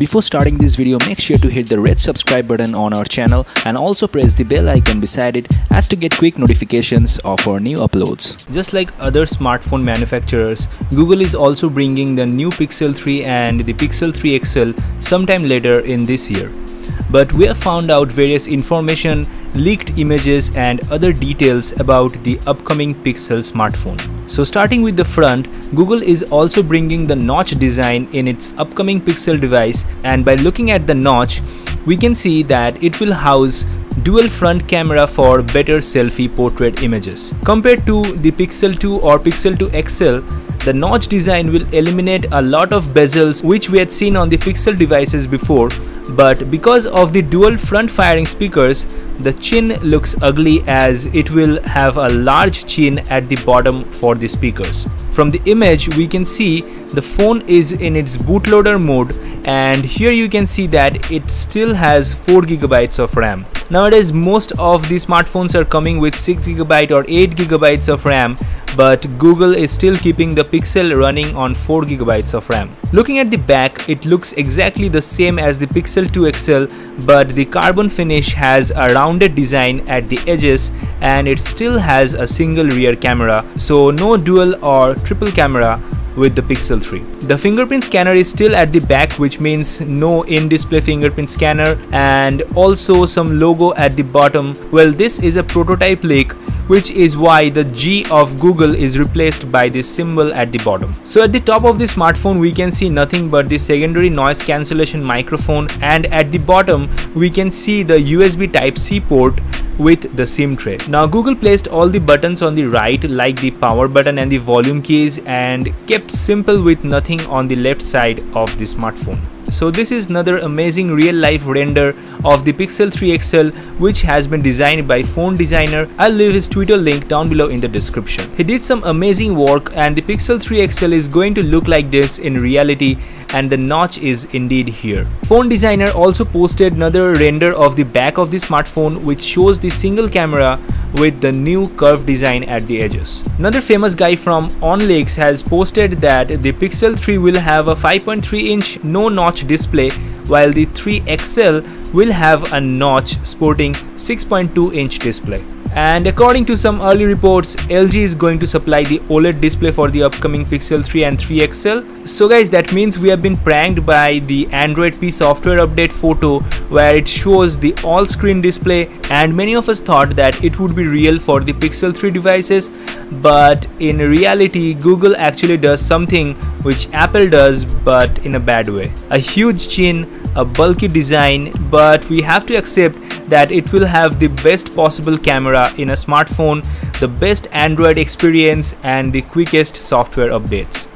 Before starting this video, make sure to hit the red subscribe button on our channel and also press the bell icon beside it as to get quick notifications of our new uploads. Just like other smartphone manufacturers, Google is also bringing the new Pixel 3 and the Pixel 3 XL sometime later in this year. But we have found out various information, leaked images and other details about the upcoming Pixel smartphone. So starting with the front, Google is also bringing the notch design in its upcoming Pixel device, and by looking at the notch, we can see that it will house dual front camera for better selfie portrait images. Compared to the Pixel 2 or Pixel 2 XL, the notch design will eliminate a lot of bezels which we had seen on the Pixel devices before, but because of the dual front firing speakers, the chin looks ugly as it will have a large chin at the bottom for the speakers. From the image we can see the phone is in its bootloader mode, and here you can see that it still has 4 GB of RAM. Nowadays most of the smartphones are coming with 6 GB or 8 GB of RAM, but Google is still keeping the Pixel running on 4 GB of RAM. Looking at the back, it looks exactly the same as the Pixel 2 XL, but the carbon finish has a rounded design at the edges and it still has a single rear camera, so no dual or triple camera with the Pixel 3. The fingerprint scanner is still at the back, which means no in-display fingerprint scanner, and also some logo at the bottom. Well, this is a prototype leak, which is why the G of Google is replaced by this symbol at the bottom. So at the top of the smartphone we can see nothing but the secondary noise cancellation microphone, and at the bottom we can see the USB Type-C port with the SIM tray. Now Google placed all the buttons on the right like the power button and the volume keys, and kept simple with nothing on the left side of the smartphone. So this is another amazing real life render of the Pixel 3 XL, which has been designed by phone designer. I'll leave his Twitter link down below in the description. He did some amazing work, and the Pixel 3 XL is going to look like this in reality, and the notch is indeed here. Phone designer also posted another render of the back of the smartphone, which shows the single camera with the new curved design at the edges. Another famous guy from OnLeaks has posted that the Pixel 3 will have a 5.3-inch no notch display, while the 3 XL will have a notch sporting 6.2-inch display. And according to some early reports, LG is going to supply the OLED display for the upcoming Pixel 3 and 3 XL. So guys, that means we have been pranked by the Android P software update photo where it shows the all-screen display, and many of us thought that it would be real for the Pixel 3 devices, but in reality Google actually does something which Apple does, but in a bad way. A huge chin, a bulky design, but we have to accept that it will have the best possible camera in a smartphone, the best Android experience and the quickest software updates.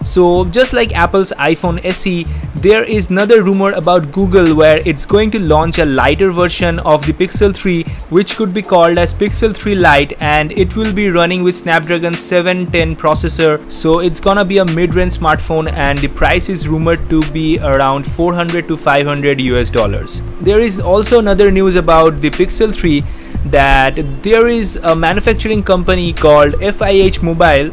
So just like Apple's iPhone SE, there is another rumor about Google where it's going to launch a lighter version of the Pixel 3, which could be called as Pixel 3 Lite, and it will be running with Snapdragon 710 processor. So it's gonna be a mid-range smartphone, and the price is rumored to be around $400 to $500 US. There is also another news about the Pixel 3 that there is a manufacturing company called FIH Mobile.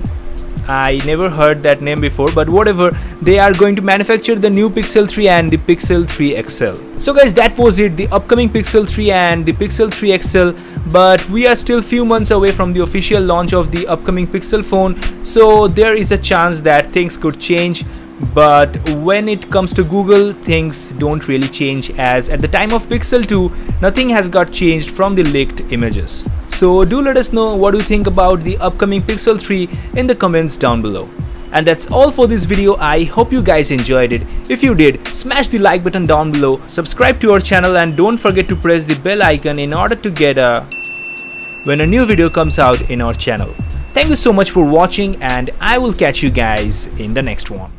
I never heard that name before, but whatever, they are going to manufacture the new Pixel 3 and the Pixel 3 XL. So guys, that was it, the upcoming Pixel 3 and the Pixel 3 XL, but we are still few months away from the official launch of the upcoming Pixel phone, so there is a chance that things could change. But when it comes to Google, things don't really change, as at the time of Pixel 2, nothing has got changed from the leaked images. So do let us know what you think about the upcoming Pixel 3 in the comments down below. And that's all for this video. I hope you guys enjoyed it. If you did, smash the like button down below, subscribe to our channel, and don't forget to press the bell icon in order to get when a new video comes out in our channel. Thank you so much for watching, and I will catch you guys in the next one.